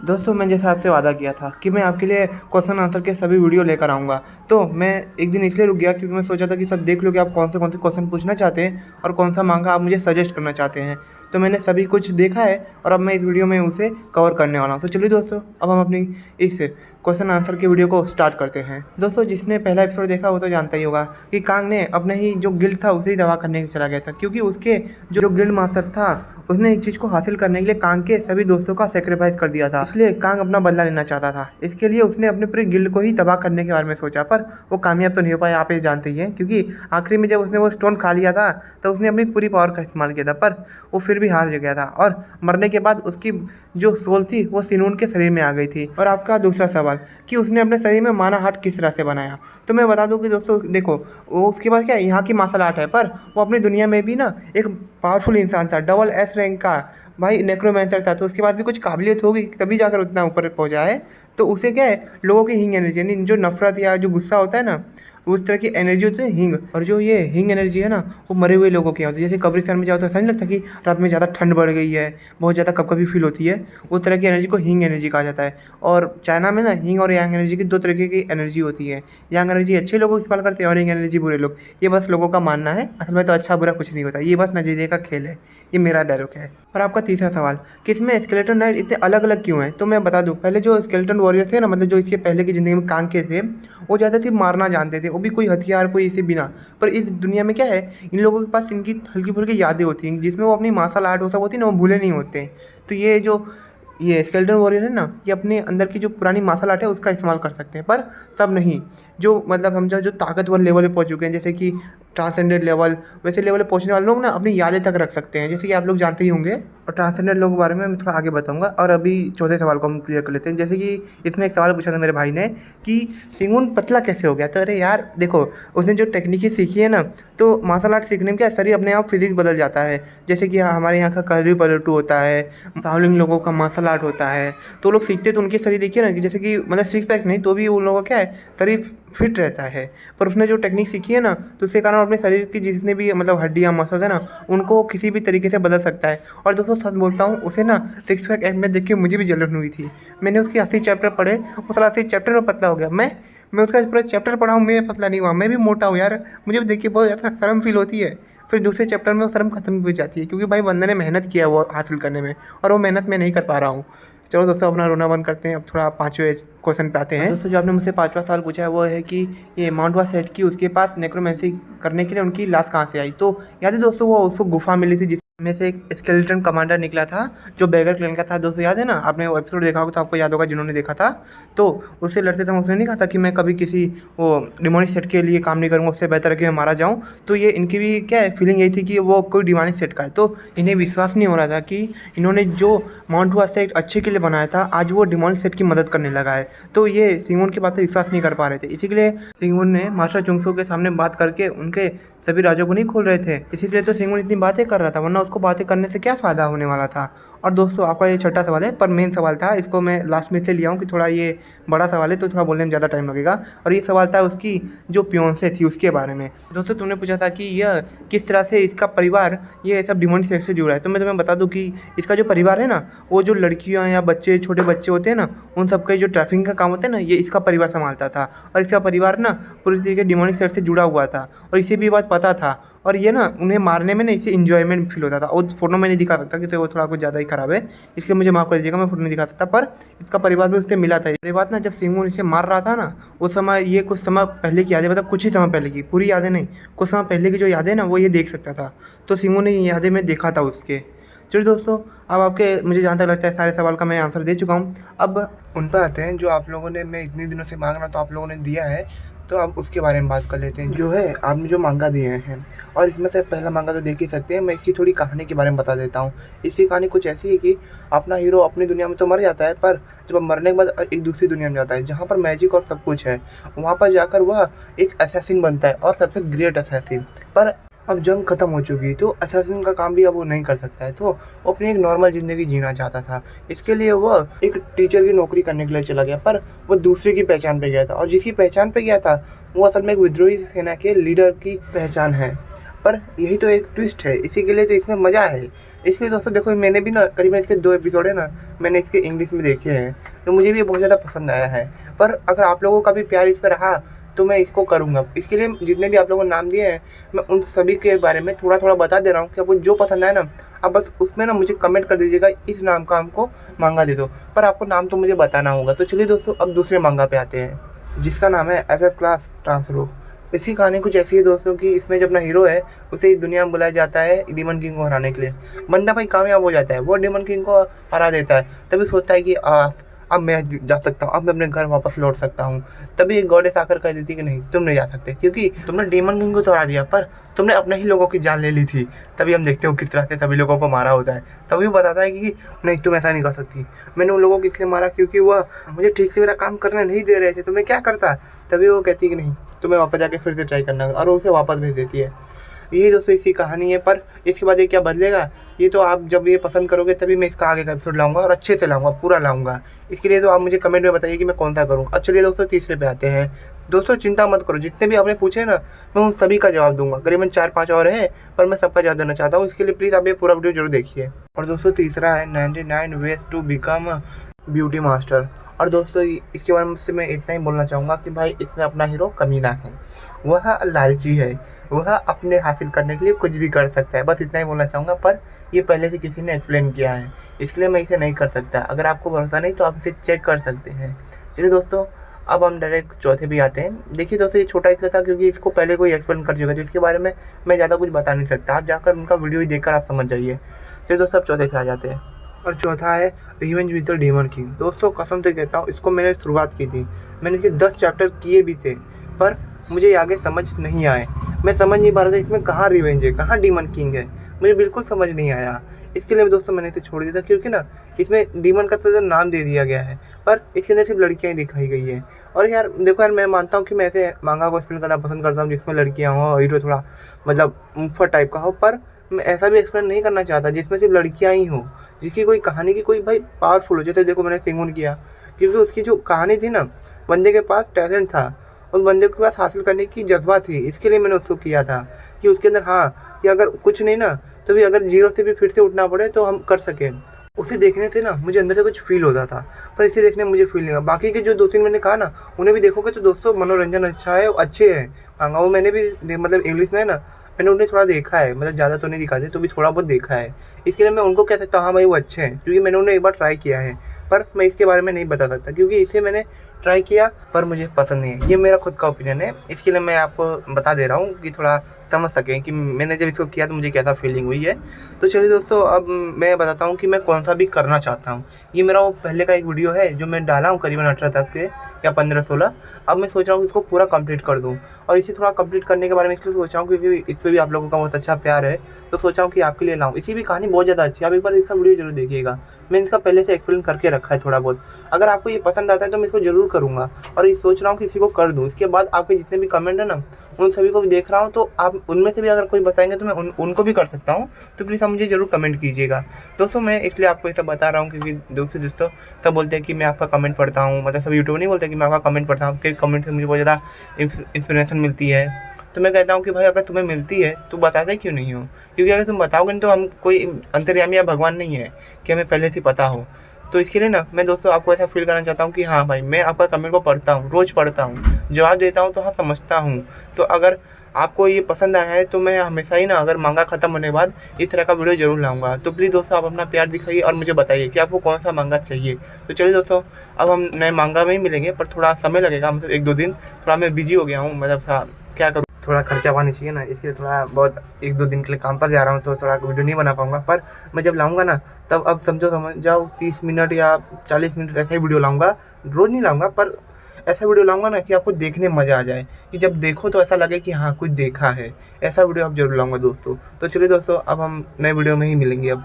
दोस्तों, मैं जैसा आपसे वादा किया था कि मैं आपके लिए क्वेश्चन आंसर के सभी वीडियो लेकर आऊँगा। तो मैं एक दिन इसलिए रुक गया क्योंकि मैं सोचा था कि सब देख लो कि आप कौन से क्वेश्चन पूछना चाहते हैं और कौन सा मांगा आप मुझे सजेस्ट करना चाहते हैं। तो मैंने सभी कुछ देखा है और अब मैं इस वीडियो में उसे कवर करने वाला हूँ। तो चलिए दोस्तों, अब हम अपनी इस क्वेश्चन आंसर की वीडियो को स्टार्ट करते हैं। दोस्तों, जिसने पहला एपिसोड देखा वो तो जानता ही होगा कि कांग ने अपने ही जो गिल्ड था उसे ही दबा करने के लिए चला गया था, क्योंकि उसके जो गिल्ड मास्टर था उसने एक चीज़ को हासिल करने के लिए कांग के सभी दोस्तों का सेक्रीफाइस कर दिया था। इसलिए कांग अपना बदला लेना चाहता था। इसके लिए उसने अपने पूरे गिल्ड को ही तबाह करने के बारे में सोचा, पर वो कामयाब तो नहीं हो पाया। आप ये जानते ही हैं, क्योंकि आखिरी में जब उसने वो स्टोन खा लिया था तो उसने अपनी पूरी पावर का इस्तेमाल किया था, पर वो फिर भी हार गया था और मरने के बाद उसकी जो सोल थी वो सिनून के शरीर में आ गई थी। और आपका दूसरा सवाल कि उसने अपने शरीर में माना हार्ट किस तरह से बनाया, तो मैं बता दूं कि दोस्तों देखो, वो उसके पास क्या है, यहाँ की मार्शल आर्ट है, पर वो अपनी दुनिया में भी ना एक पावरफुल इंसान था, डबल एस रैंक का भाई नेक्रोमेंसर था। तो उसके बाद भी कुछ काबिलियत होगी तभी जाकर उतना ऊपर पहुंचा है। तो उसे क्या है, लोगों की हींग एनर्जी यानी जो नफरत या जो गुस्सा होता है ना, उस तरह की एनर्जी होती है हींग। और जो ये हींग एनर्जी है ना, वो मरे हुए लोगों की होती है। जैसे कब्रिस्तान में जाओ तो ऐसा नहीं लगता कि रात में ज़्यादा ठंड बढ़ गई है, बहुत ज़्यादा कभी फील होती है। उस तरह की एनर्जी को हींग एनर्जी कहा जाता है। और चाइना में ना हींग और यांग एनर्जी की दो तरीके की एनर्जी होती है। यांग एनर्जी अच्छे लोग इस्तेमाल करते हैं और हींग एनर्जी बुरे लोग। ये बस लोगों का मानना है, असल में तो अच्छा बुरा कुछ नहीं होता, ये बस नज़रिए का खेल है। ये मेरा डायलॉग है। और आपका तीसरा सवाल कि इसमें स्केलेटन नाइट इतने अलग अलग क्यों हैं, तो मैं बता दूं, पहले जो स्केलेटन वॉरियर थे ना, मतलब जो इसके पहले की ज़िंदगी में कांग के थे, वो ज़्यादा सिर्फ मारना जानते थे, वो भी कोई हथियार कोई इसे बिना। पर इस दुनिया में क्या है, इन लोगों के पास इनकी हल्की फुल्की यादें होती हैं जिसमें वो अपनी मार्शल आर्ट वो सब होती है ना, वो भूले नहीं होते। तो ये स्केलेटन वॉरियर है ना, ये अपने अंदर की जो पुरानी मार्शल आर्ट है उसका इस्तेमाल कर सकते हैं, पर सब नहीं। जो मतलब समझो जो ताकतवर लेवल पे पहुंच चुके हैं, जैसे कि ट्रांसेंडेंट लेवल, वैसे लेवल पे पहुंचने वाले लोग ना अपनी यादें तक रख सकते हैं, जैसे कि आप लोग जानते ही होंगे। और ट्रांसेंडेंट लोगों के बारे में मैं थोड़ा आगे बताऊंगा। और अभी चौथे सवाल को हम क्लियर कर लेते हैं। जैसे कि इसमें एक सवाल पूछा था मेरे भाई ने कि सिंगुन पतला कैसे हो गया, तो अरे यार देखो, उसने जो टेक्निकें सीखी है ना, तो मार्शल आर्ट सीखने में क्या शरीर अपने आप फिजिक्स बदल जाता है। जैसे कि हमारे यहाँ का करली पलटू होता है, शाओलिन लोगों का मार्शल आर्ट होता है, तो लोग सीखते तो उनके शरीर देखिए ना, कि जैसे कि मतलब सिक्स पैक्स नहीं तो भी उन लोगों का क्या है, शरीर फिट रहता है। पर उसने जो टेक्निक सीखी है ना, तो उसके कारण अपने शरीर की जितने भी मतलब हड्डियाँ मसल्स है ना, उनको किसी भी तरीके से बदल सकता है। और दोस्तों सच बोलता हूँ, उसे ना सिक्स पैक एप में देख के मुझे भी जलन हुई थी। मैंने उसके 80 चैप्टर पढ़े, वो साला 80 चैप्टर में पतला हो गया। मैं उसका पूरा चैप्टर पढ़ा हूँ, मैं पतला नहीं हुआ, मैं भी मोटा हूँ यार। मुझे भी देख के बहुत ज़्यादा शर्म फील होती है। फिर दूसरे चैप्टर में वो शर्म खत्म भी हो जाती है, क्योंकि भाई बंदे ने मेहनत किया वो हासिल करने में, और वो मेहनत मैं नहीं कर पा रहा हूँ। चलो दोस्तों, अपना रोना बंद करते हैं, अब थोड़ा पाँचवें क्वेश्चन पे आते हैं। दोस्तों, जो आपने मुझसे पाँचवा सवाल पूछा है वो है कि ये माउंट वास सेट की उसके पास नेक्रोमेंसी करने के लिए उनकी लाश कहाँ से आई। तो याद है दोस्तों, वो उसको गुफा मिली थी जिसमें से एक स्केलेटन कमांडर निकला था जो बेगर क्लैन का था। दोस्तों याद है ना, आपने वो एपिसोड देखा होगा तो आपको याद होगा जिन्होंने देखा था। तो उससे लड़ते समय उसने नहीं कहा था कि मैं कभी किसी वो डिमोनिक सेट के लिए काम नहीं करूँगा, उससे बेहतर है कि मैं मारा जाऊँ। तो ये इनकी भी क्या है, फीलिंग यही थी कि वो कोई डिमोनिक सेट का है। तो इन्हें विश्वास नहीं हो रहा था कि इन्होंने जो माउंट वास सेट अच्छे के लिए बनाया था, आज वो डिमोनिक सेट की मदद करने लगा है। तो ये सिंगुन की बात पर विश्वास नहीं कर पा रहे थे, इसी के लिए सिंगुन ने मास्टर चुंगसो के सामने बात करके उनके सभी राजों को नहीं खोल रहे थे। इसीलिए तो सिंगुन इतनी बातें कर रहा था, वरना उसको बातें करने से क्या फ़ायदा होने वाला था। और दोस्तों, आपका ये छठा सवाल है, पर मेन सवाल था, इसको मैं लास्ट में इसलिए लिया हूँ कि थोड़ा ये बड़ा सवाल है तो थोड़ा बोलने में ज़्यादा टाइम लगेगा। और ये सवाल था उसकी जो फियोंसे थी उसके बारे में। दोस्तों, तुमने पूछा था कि यह किस तरह से इसका परिवार ये सब डिमोनिक सेट से जुड़ा है। तो मैं तुम्हें बता दूँ कि इसका जो परिवार है ना, वो जो लड़कियाँ या बच्चे, छोटे बच्चे होते हैं ना, उन सबके जो ट्रैफिकिंग का काम होता है ना, ये इसका परिवार संभालता था। और इसका परिवार ना पूरी तरीके डिमोनिक सेट से जुड़ा हुआ था, और इसे भी बात पता था। और ये ना उन्हें मारने में ना इसे इंजॉयमेंट फील होता था। और फोटो में नहीं दिखा सकता क्योंकि वो थोड़ा कुछ ज़्यादा ही ख़राब है, इसलिए मुझे माफ़ कर दीजिएगा, मैं फोटो नहीं दिखा सकता। पर इसका परिवार भी उससे मिला था। ये बात ना जब सिंगुन इसे मार रहा था ना, उस समय ये कुछ समय पहले की यादें, मतलब कुछ ही समय पहले की, पूरी यादें नहीं, कुछ समय पहले की जो यादें ना वो ये देख सकता था। तो सिंगुन ने ये यादें में देखा था उसके। चलिए दोस्तों, अब आपके मुझे जहाँ तक लगता है सारे सवाल का मैं आंसर दे चुका हूँ। अब उन पर आते हैं जो आप लोगों ने, मैं इतने दिनों से मांग रहा तो आप लोगों ने दिया है, तो अब उसके बारे में बात कर लेते हैं। जो है आपने जो मांगा दिए हैं, और इसमें से पहला मांगा तो देख ही सकते हैं। मैं इसकी थोड़ी कहानी के बारे में बता देता हूँ। इसकी कहानी कुछ ऐसी है कि अपना हीरो अपनी दुनिया में तो मर जाता है, पर जब मरने के बाद एक दूसरी दुनिया में जाता है जहाँ पर मैजिक और सब कुछ है। वहाँ पर जाकर वह एक असैसिन बनता है, और सबसे ग्रेट असैसिन। पर अब जंग ख़त्म हो चुकी है, तो असैसिन का काम भी अब वो नहीं कर सकता है, तो वो अपनी एक नॉर्मल ज़िंदगी जीना चाहता था। इसके लिए वह एक टीचर की नौकरी करने के लिए चला गया, पर वो दूसरे की पहचान पे गया था, और जिसकी पहचान पे गया था वो असल में एक विद्रोही सेना के लीडर की पहचान है। पर यही तो एक ट्विस्ट है, इसी के लिए तो इसमें मज़ा है। इसलिए दोस्तों देखो, मैंने भी ना करीबन इसके 2 एपिसोड है ना, मैंने इसके इंग्लिश में देखे हैं, तो मुझे भी बहुत ज़्यादा पसंद आया है। पर अगर आप लोगों का भी प्यार इस पर रहा तो मैं इसको करूँगा। इसके लिए जितने भी आप लोगों को नाम दिए हैं, मैं उन सभी के बारे में थोड़ा थोड़ा बता दे रहा हूँ कि आपको जो पसंद आए ना, आप बस उसमें ना मुझे कमेंट कर दीजिएगा, इस नाम का हमको मांगा दे दो, पर आपको नाम तो मुझे बताना होगा। तो चलिए दोस्तों, अब दूसरे मांगा पे आते हैं, जिसका नाम है FF क्लास ट्रांसरो। इसी कहानी कुछ ऐसी है दोस्तों कि इसमें जो अपना हीरो है, उसे इस दुनिया में बुलाया जाता है डीमन किंग को हराने के लिए। बंदा भाई कामयाब हो जाता है, वो डीमन किंग को हरा देता है। तभी सोचता है कि अब मैं जा सकता हूँ, अब मैं अपने घर वापस लौट सकता हूँ। तभी एक गॉडेस आकर कह देती कि नहीं, तुम नहीं जा सकते, क्योंकि तुमने डीमन किंग को तो हरा दिया, पर तुमने अपने ही लोगों की जान ले ली थी। तभी हम देखते हो किस तरह से सभी लोगों को मारा होता है। तभी वो बताता है कि नहीं, तुम ऐसा नहीं कर सकती। मैंने उन लोगों को इसलिए मारा क्योंकि वह मुझे ठीक से मेरा काम करने नहीं दे रहे थे, तो मैं क्या करता। तभी वो कहती कि नहीं, तुम्हें वापस जाके फिर से ट्राई करना, और उसे वापस भेज देती है। यही दोस्तों इसकी कहानी है। पर इसके बाद ये क्या बदलेगा, ये तो आप जब ये पसंद करोगे तभी मैं इसका आगे का एपिसोड लाऊंगा, और अच्छे से लाऊंगा, पूरा लाऊंगा। इसके लिए तो आप मुझे कमेंट में बताइए कि मैं कौन सा करूँ। अब चलिए दोस्तों, तीसरे पे आते हैं। दोस्तों चिंता मत करो, जितने भी आपने पूछे ना, मैं उन सभी का जवाब दूंगा। करीबन 4-5 और है, पर मैं सबका जवाब देना चाहता हूँ। इसके लिए प्लीज़ आप ये पूरा वीडियो जरूर देखिए। और दोस्तों तीसरा है 99 ways to become beauty master. और दोस्तों इसके बारे में से मैं इतना ही बोलना चाहूँगा कि भाई इसमें अपना हीरो कमीना है, वह लालची है, वह अपने हासिल करने के लिए कुछ भी कर सकता है। बस इतना ही बोलना चाहूँगा, पर ये पहले से किसी ने एक्सप्लेन किया है, इसलिए मैं इसे नहीं कर सकता। अगर आपको भरोसा नहीं तो आप इसे चेक कर सकते हैं। चलिए दोस्तों, अब हम डायरेक्ट चौथे भी आते हैं। देखिए दोस्तों, ये छोटा इसलिए था क्योंकि इसको पहले कोई एक्सप्लेन कर चुका है, तो इसके बारे में मैं ज़्यादा कुछ बता नहीं सकता। आप जाकर उनका वीडियो ही देखकर आप समझ जाइए। चलिए दोस्तों, अब चौथे पे आ जाते हैं। और चौथा है revenge with the demon king. दोस्तों कसम से कहता हूँ, इसको मैंने शुरुआत की थी, मैंने इसके 10 चैप्टर किए भी थे, पर मुझे आगे समझ नहीं आए। मैं समझ नहीं पा रहा था इसमें कहाँ रिवेंज है, कहाँ डीमन किंग है, मुझे बिल्कुल समझ नहीं आया। इसके लिए दोस्तों मैंने इसे छोड़ दिया था, क्योंकि ना इसमें डीमन का तो नाम दे दिया गया है, पर इसके अंदर सिर्फ लड़कियाँ ही दिखाई गई है। और यार देखो यार, मैं मानता हूँ कि मैं ऐसे मांगा को एक्सप्लेन करना पसंद करता हूँ जिसमें लड़कियाँ हों, हीरो थोड़ा मतलब मुफ्त टाइप का हो, पर मैं ऐसा भी एक्सप्लेन नहीं करना चाहता जिसमें सिर्फ लड़कियाँ ही हों, जिसकी कोई कहानी की कोई भाई पावरफुल हो। जैसे देखो मैंने सिंगून किया, क्योंकि उसकी जो कहानी थी ना, बंदे के पास टैलेंट था, उस बंदे के पास हासिल करने की जज्बा थी, इसके लिए मैंने उसको किया था कि उसके अंदर हाँ, कि अगर कुछ नहीं ना तो भी अगर जीरो से भी फिर से उठना पड़े तो हम कर सकें। उसे देखने से ना मुझे अंदर से कुछ फील होता था, पर इसे देखने में मुझे फील नहीं हुआ। बाकी के जो 2-3 मैंने कहा ना, उन्हें भी देखोगे तो दोस्तों मनोरंजन अच्छा है, अच्छे हैं मांगा। वो मैंने भी मतलब इंग्लिश में है ना, मैंने उन्हें थोड़ा देखा है, मतलब ज़्यादा तो नहीं दिखाते, तो भी थोड़ा बहुत देखा है। इसके लिए मैं उनको कह सकता हूँ हाँ भाई वो अच्छे हैं, क्योंकि मैंने उन्हें एक बार ट्राई किया है। पर मैं इसके बारे में नहीं बता सकता, क्योंकि इसे मैंने ट्राई किया पर मुझे पसंद नहीं है। ये मेरा खुद का ओपिनियन है, इसके लिए मैं आपको बता दे रहा हूँ कि थोड़ा समझ सकें कि मैंने जब इसको किया तो मुझे कैसा फीलिंग हुई है। तो चलिए दोस्तों, अब मैं बताता हूँ कि मैं कौन सा भी करना चाहता हूँ। ये मेरा वो पहले का एक वीडियो है जो मैं डाला हूँ करीबन 18 तक के या 15-16। अब मैं सोच रहा हूँ कि इसको पूरा कंप्लीट कर दूँ, और इसे थोड़ा कंप्लीट करने के बारे में इसलिए सोच रहा हूँ क्योंकि इस पर भी आप लोगों का बहुत अच्छा प्यार है, तो सोचा हूँ कि आपके लिए लाऊँ। इसी भी कहानी बहुत ज़्यादा अच्छी है, आप एक बार इसका वीडियो जरूर देखिएगा। मैंने इसका पहले से एक्सप्लेन करके रखा है थोड़ा बहुत। अगर आपको ये पसंद आता है तो मैं इसको जरूर करूँगा, और ये सोच रहा हूँ कि इसी को कर दूँ। इसके बाद आपके जितने भी कमेंट है ना, उन सभी को भी देख रहा हूँ, तो आप उनमें से भी अगर कोई बताएंगे तो मैं उनको भी कर सकता हूँ, तो प्लीज़ आप मुझे ज़रूर कमेंट कीजिएगा। दोस्तों मैं इसलिए आपको ये सब बता रहा हूँ क्योंकि दोस्तों सब बोलते हैं कि मैं आपका कमेंट पढ़ता हूँ, मतलब सब यूट्यूबर नहीं बोलते कि मैं आपका कमेंट पढ़ता हूँ, आपके कमेंट से मुझे बहुत ज़्यादा इंस्पिरेशन मिलती है। तो मैं कहता हूँ कि भाई अगर तुम्हें मिलती है तो बताते क्यों नहीं हो, क्योंकि अगर तुम बताओगे नहीं तो हम कोई अंतर्यामी या भगवान नहीं है कि हमें पहले से पता हो। तो इसके लिए ना मैं दोस्तों आपको ऐसा फील करना चाहता हूँ कि हाँ भाई मैं आपका कमेंट को पढ़ता हूँ, रोज़ पढ़ता हूँ, जवाब देता हूँ, तो हाँ समझता हूँ। तो अगर आपको ये पसंद आया है तो मैं हमेशा ही ना, अगर मांगा ख़त्म होने के बाद इस तरह का वीडियो ज़रूर लाऊंगा। तो प्लीज़ दोस्तों आप अपना प्यार दिखाइए और मुझे बताइए कि आपको कौन सा मांगा चाहिए। तो चलिए दोस्तों, अब हम नए मांगा में ही मिलेंगे, पर थोड़ा समय लगेगा, मतलब 1-2 दिन। थोड़ा मैं बिजी हो गया हूँ, मतलब क्या करूँ, थोड़ा खर्चा पानी चाहिए ना, इसलिए थोड़ा बहुत 1-2 दिन के लिए काम पर जा रहा हूँ, तो थोड़ा वीडियो नहीं बना पाऊँगा। पर मैं जब लाऊंगा ना, तब अब समझ जाओ 30 मिनट या 40 मिनट ऐसा ही वीडियो लाऊंगा। रोज़ नहीं लाऊंगा, पर ऐसा वीडियो लाऊंगा ना कि आपको देखने में मज़ा आ जाए, कि जब देखो तो ऐसा लगे कि हाँ कुछ देखा है। ऐसा वीडियो आप जरूर लाऊंगा दोस्तों। तो चलिए दोस्तों, अब हम नए वीडियो में ही मिलेंगे अब।